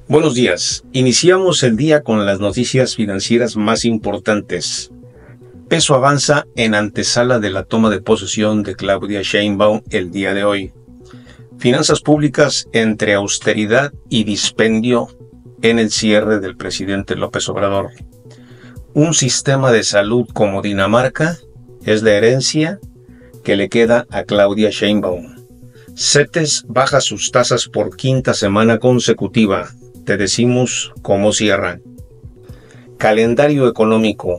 Buenos días. Iniciamos el día con las noticias financieras más importantes. Peso avanza en antesala de la toma de posesión de Claudia Sheinbaum el día de hoy. Finanzas públicas entre austeridad y dispendio en el cierre del presidente López Obrador. Un sistema de salud como Dinamarca es la herencia que le queda a Claudia Sheinbaum. CETES baja sus tasas por quinta semana consecutiva. Te decimos cómo cierran. Calendario económico.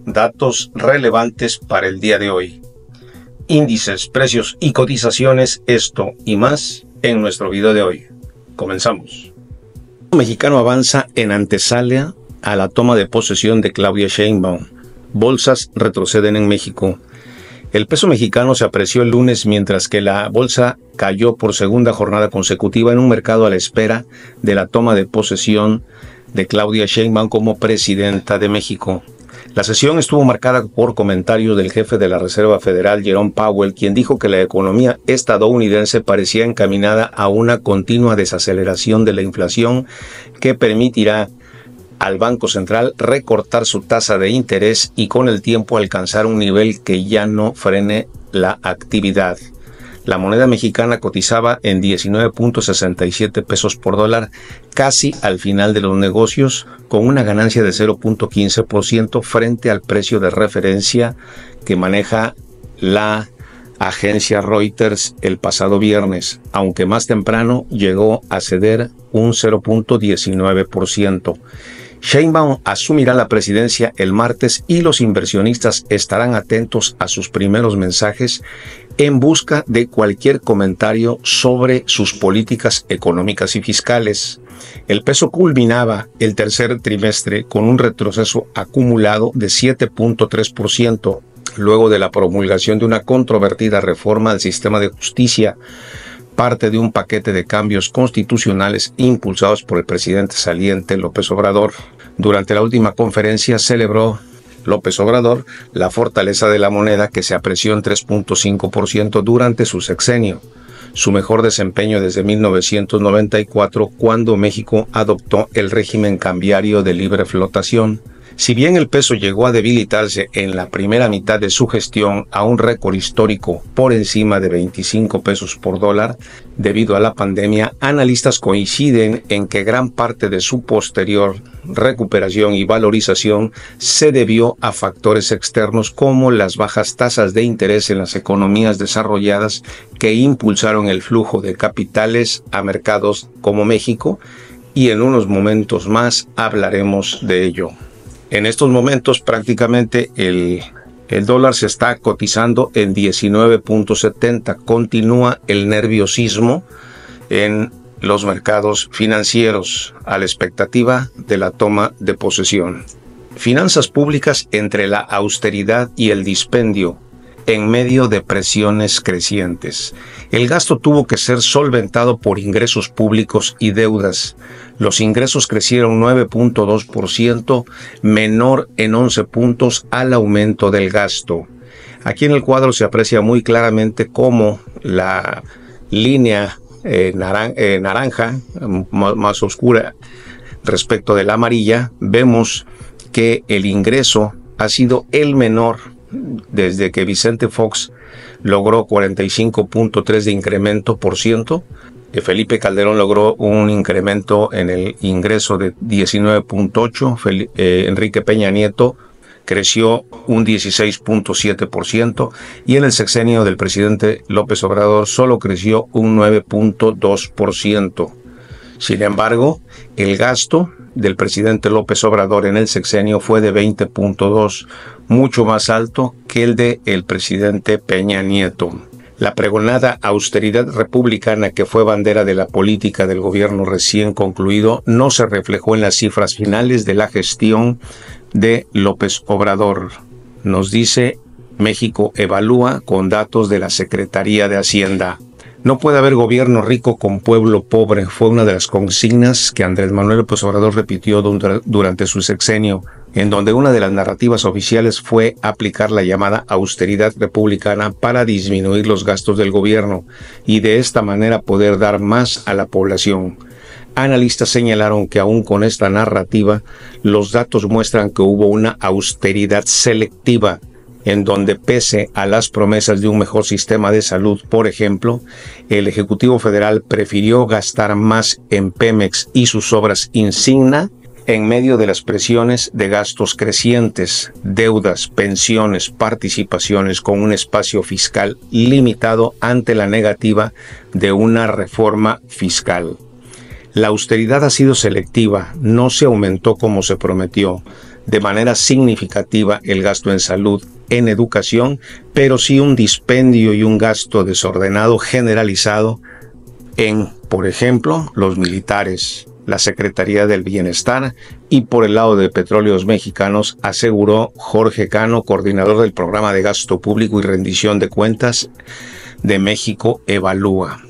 Datos relevantes para el día de hoy. Índices, precios y cotizaciones, esto y más en nuestro video de hoy. Comenzamos. El mexicano avanza en antesala a la toma de posesión de Claudia Sheinbaum. Bolsas retroceden en México. El peso mexicano se apreció el lunes mientras que la bolsa cayó por segunda jornada consecutiva en un mercado a la espera de la toma de posesión de Claudia Sheinbaum como presidenta de México. La sesión estuvo marcada por comentarios del jefe de la Reserva Federal, Jerome Powell, quien dijo que la economía estadounidense parecía encaminada a una continua desaceleración de la inflación que permitirá al Banco Central recortar su tasa de interés y con el tiempo alcanzar un nivel que ya no frene la actividad. La moneda mexicana cotizaba en 19.67 pesos por dólar casi al final de los negocios, con una ganancia de 0.15% frente al precio de referencia que maneja la agencia Reuters el pasado viernes, aunque más temprano llegó a ceder un 0.19%. Sheinbaum asumirá la presidencia el martes y los inversionistas estarán atentos a sus primeros mensajes en busca de cualquier comentario sobre sus políticas económicas y fiscales. El peso culminaba el tercer trimestre con un retroceso acumulado de 7.3%, luego de la promulgación de una controvertida reforma al sistema de justicia, parte de un paquete de cambios constitucionales impulsados por el presidente saliente López Obrador. Durante la última conferencia celebró López Obrador la fortaleza de la moneda, que se apreció en 3.5% durante su sexenio, su mejor desempeño desde 1994, cuando México adoptó el régimen cambiario de libre flotación. Si bien el peso llegó a debilitarse en la primera mitad de su gestión a un récord histórico por encima de 25 pesos por dólar, debido a la pandemia, analistas coinciden en que gran parte de su posterior recuperación y valorización se debió a factores externos como las bajas tasas de interés en las economías desarrolladas que impulsaron el flujo de capitales a mercados como México, y en unos momentos más hablaremos de ello. En estos momentos prácticamente el dólar se está cotizando en 19.70. Continúa el nerviosismo en los mercados financieros a la expectativa de la toma de posesión. Finanzas públicas entre la austeridad y el dispendio en medio de presiones crecientes. El gasto tuvo que ser solventado por ingresos públicos y deudas. Los ingresos crecieron 9.2%, menor en 11 puntos al aumento del gasto. Aquí en el cuadro se aprecia muy claramente cómo la línea naranja, más oscura respecto de la amarilla, vemos que el ingreso ha sido el menor desde que Vicente Fox logró 45.3 de incremento por ciento. Felipe Calderón logró un incremento en el ingreso de 19.8%. Enrique Peña Nieto creció un 16.7%, y en el sexenio del presidente López Obrador solo creció un 9.2%. Sin embargo, el gasto del presidente López Obrador en el sexenio fue de 20.2%, mucho más alto que el de el presidente Peña Nieto. La pregonada austeridad republicana, que fue bandera de la política del gobierno recién concluido, no se reflejó en las cifras finales de la gestión de López Obrador. Nos dice México Evalúa con datos de la Secretaría de Hacienda. No puede haber gobierno rico con pueblo pobre, fue una de las consignas que Andrés Manuel López Obrador repitió durante su sexenio, en donde una de las narrativas oficiales fue aplicar la llamada austeridad republicana para disminuir los gastos del gobierno y de esta manera poder dar más a la población. Analistas señalaron que aún con esta narrativa, los datos muestran que hubo una austeridad selectiva, en donde pese a las promesas de un mejor sistema de salud, por ejemplo, el Ejecutivo Federal prefirió gastar más en Pemex y sus obras insignia en medio de las presiones de gastos crecientes, deudas, pensiones, participaciones con un espacio fiscal limitado ante la negativa de una reforma fiscal. La austeridad ha sido selectiva, no se aumentó como se prometió de manera significativa el gasto en salud, en educación, pero sí un dispendio y un gasto desordenado generalizado en, por ejemplo, los militares, la Secretaría del Bienestar y por el lado de Petróleos Mexicanos, aseguró Jorge Cano, coordinador del Programa de Gasto Público y Rendición de Cuentas de México Evalúa.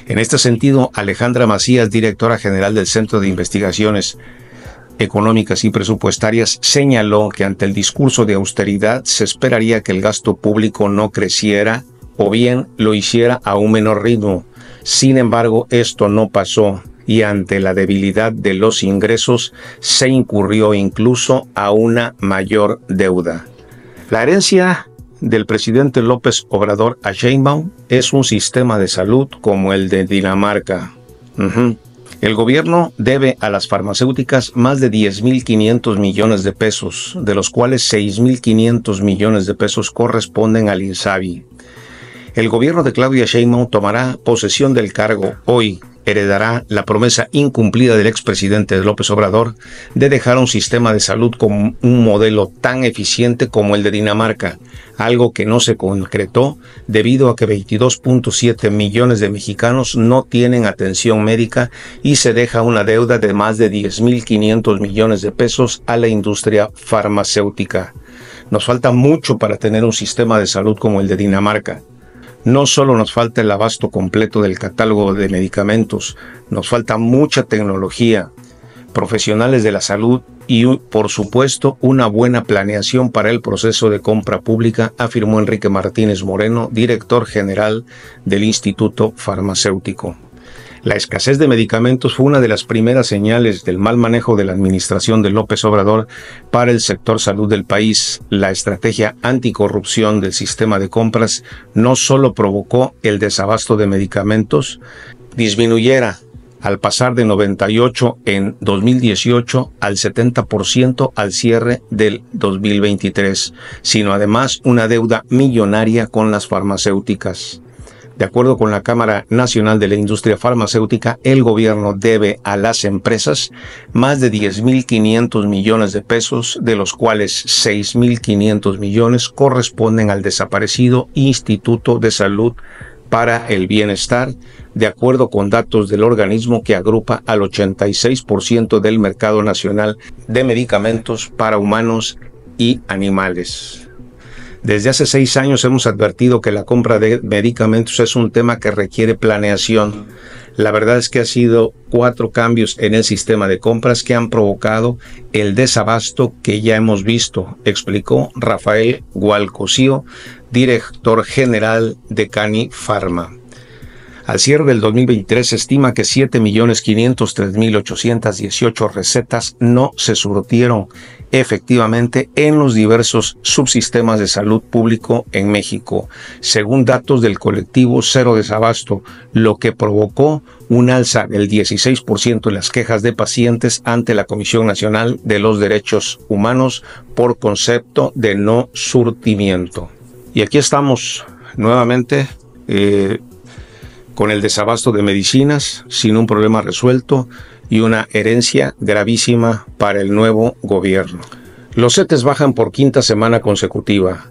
En este sentido, Alejandra Macías, directora general del Centro de Investigaciones Económicas y Presupuestarias, señaló que ante el discurso de austeridad se esperaría que el gasto público no creciera o bien lo hiciera a un menor ritmo. Sin embargo, esto no pasó y ante la debilidad de los ingresos se incurrió incluso a una mayor deuda. La herencia del presidente López Obrador a Sheinbaum es un sistema de salud como el de Dinamarca. El gobierno debe a las farmacéuticas más de 10.500 millones de pesos, de los cuales 6.500 millones de pesos corresponden al INSABI. El gobierno de Claudia Sheinbaum tomará posesión del cargo hoy. Heredará la promesa incumplida del expresidente López Obrador de dejar un sistema de salud con un modelo tan eficiente como el de Dinamarca, algo que no se concretó debido a que 22.7 millones de mexicanos no tienen atención médica y se deja una deuda de más de 10.500 millones de pesos a la industria farmacéutica. Nos falta mucho para tener un sistema de salud como el de Dinamarca. No solo nos falta el abasto completo del catálogo de medicamentos, nos falta mucha tecnología, profesionales de la salud y, por supuesto, una buena planeación para el proceso de compra pública, afirmó Enrique Martínez Moreno, director general del Instituto Farmacéutico. La escasez de medicamentos fue una de las primeras señales del mal manejo de la administración de López Obrador para el sector salud del país. La estrategia anticorrupción del sistema de compras no solo provocó el desabasto de medicamentos, disminuyera al pasar de 98 en 2018 al 70% al cierre del 2023, sino además una deuda millonaria con las farmacéuticas. De acuerdo con la Cámara Nacional de la Industria Farmacéutica, el gobierno debe a las empresas más de 10.500 millones de pesos, de los cuales 6.500 millones corresponden al desaparecido Instituto de Salud para el Bienestar, de acuerdo con datos del organismo que agrupa al 86% del mercado nacional de medicamentos para humanos y animales. Desde hace 6 años hemos advertido que la compra de medicamentos es un tema que requiere planeación. La verdad es que ha sido 4 cambios en el sistema de compras que han provocado el desabasto que ya hemos visto, explicó Rafael Gualcosío, director general de Cani Pharma. Al cierre del 2023 se estima que 7.503.818 recetas no se surtieron efectivamente en los diversos subsistemas de salud público en México, según datos del colectivo Cero Desabasto, lo que provocó un alza del 16% en las quejas de pacientes ante la Comisión Nacional de los Derechos Humanos por concepto de no surtimiento. Y aquí estamos nuevamente con el desabasto de medicinas, sin un problema resuelto y una herencia gravísima para el nuevo gobierno. Los CETES bajan por 5ª semana consecutiva.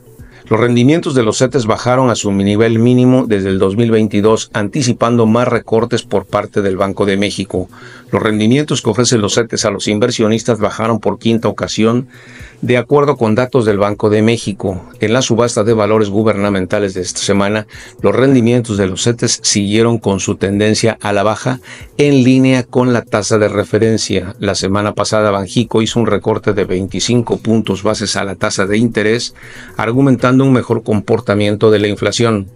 Los rendimientos de los CETES bajaron a su nivel mínimo desde el 2022, anticipando más recortes por parte del Banco de México. Los rendimientos que ofrecen los CETES a los inversionistas bajaron por 5ª ocasión, de acuerdo con datos del Banco de México. En la subasta de valores gubernamentales de esta semana, los rendimientos de los CETES siguieron con su tendencia a la baja en línea con la tasa de referencia. La semana pasada, Banjico hizo un recorte de 25 puntos bases a la tasa de interés, argumentando un mejor comportamiento de la inflación.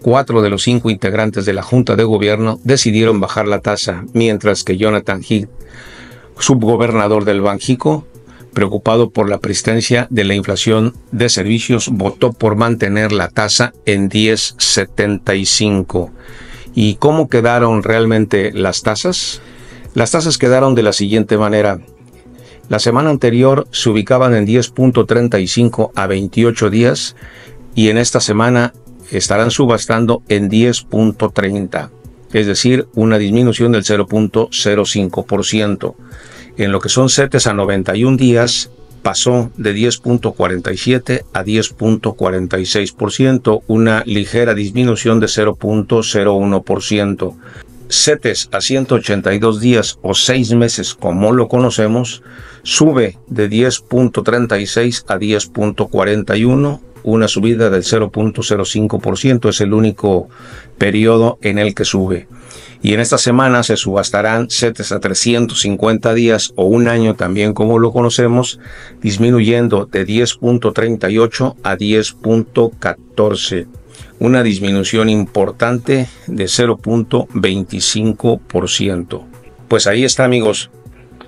4 de los 5 integrantes de la Junta de Gobierno decidieron bajar la tasa, mientras que Jonathan Heath, subgobernador del Banjico, preocupado por la persistencia de la inflación de servicios, votó por mantener la tasa en 10.75. ¿Y cómo quedaron realmente las tasas? Las tasas quedaron de la siguiente manera. La semana anterior se ubicaban en 10.35 a 28 días y en esta semana estarán subastando en 10.30, es decir, una disminución del 0.05%. En lo que son CETES a 91 días, pasó de 10.47 a 10.46%, una ligera disminución de 0.01%. CETES a 182 días o 6 meses, como lo conocemos, sube de 10.36 a 10.41%, una subida del 0.05%, es el único periodo en el que sube. Y en esta semana se subastarán CETES a 350 días o un año también como lo conocemos, disminuyendo de 10.38 a 10.14, una disminución importante de 0.25%. Pues ahí está, amigos.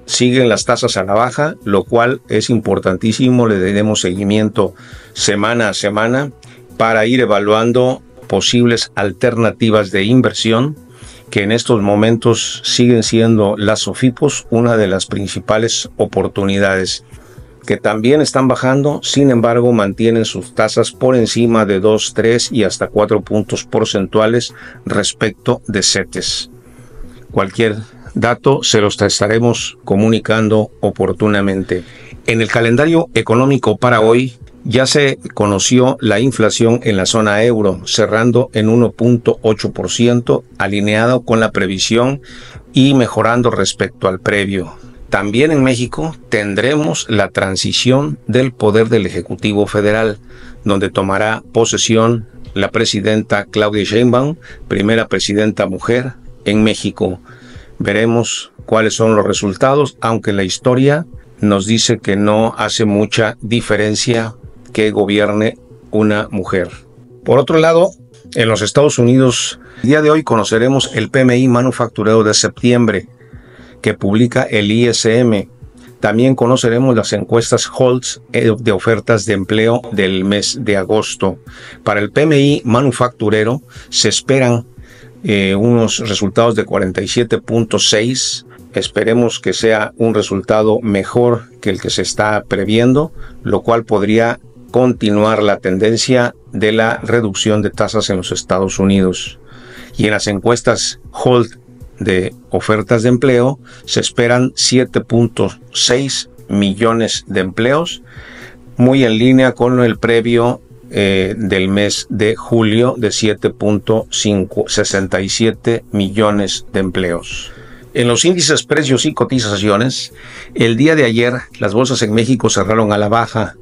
Siguen las tasas a la baja, lo cual es importantísimo. Le daremos seguimiento semana a semana para ir evaluando posibles alternativas de inversión, que en estos momentos siguen siendo las SOFIPOS una de las principales oportunidades, que también están bajando, sin embargo mantienen sus tasas por encima de 2, 3 y hasta 4 puntos porcentuales respecto de CETES. Cualquier dato se los estaremos comunicando oportunamente. En el calendario económico para hoy ya se conoció la inflación en la zona euro, cerrando en 1.8%, alineado con la previsión y mejorando respecto al previo. También en México tendremos la transición del poder del Ejecutivo Federal, donde tomará posesión la presidenta Claudia Sheinbaum, primera presidenta mujer en México. Veremos cuáles son los resultados, aunque la historia nos dice que no hace mucha diferencia que gobierne una mujer. Por otro lado, en los Estados Unidos, el día de hoy conoceremos el PMI manufacturero de septiembre, que publica el ISM. También conoceremos las encuestas HOLTS de ofertas de empleo del mes de agosto. Para el PMI manufacturero se esperan unos resultados de 47.6. Esperemos que sea un resultado mejor que el que se está previendo, lo cual podría continuar la tendencia de la reducción de tasas en los Estados Unidos. Y en las encuestas HOLT de ofertas de empleo se esperan 7.6 millones de empleos, muy en línea con el previo del mes de julio de 7.67 millones de empleos. En los índices, precios y cotizaciones, el día de ayer las bolsas en México cerraron a la baja,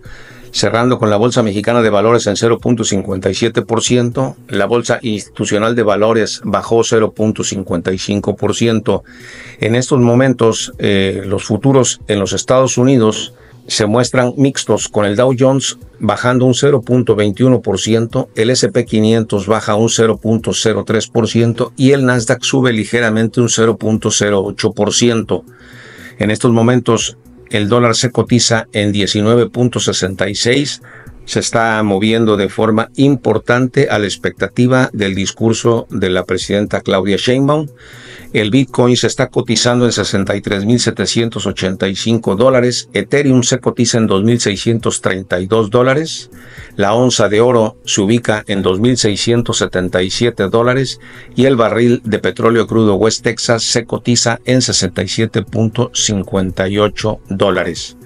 cerrando con la Bolsa Mexicana de Valores en 0.57%, la Bolsa Institucional de Valores bajó 0.55%. En estos momentos, los futuros en los Estados Unidos se muestran mixtos, con el Dow Jones bajando un 0.21%, el S&P 500 baja un 0.03% y el Nasdaq sube ligeramente un 0.08%. En estos momentos, el dólar se cotiza en 19.66, se está moviendo de forma importante a la expectativa del discurso de la presidenta Claudia Sheinbaum. El Bitcoin se está cotizando en $63,785, Ethereum se cotiza en $2,632, la onza de oro se ubica en $2,677 y el barril de petróleo crudo West Texas se cotiza en $67.58.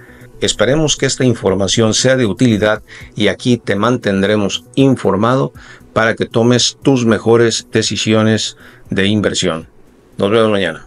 Esperemos que esta información sea de utilidad y aquí te mantendremos informado para que tomes tus mejores decisiones de inversión. Nos vemos mañana.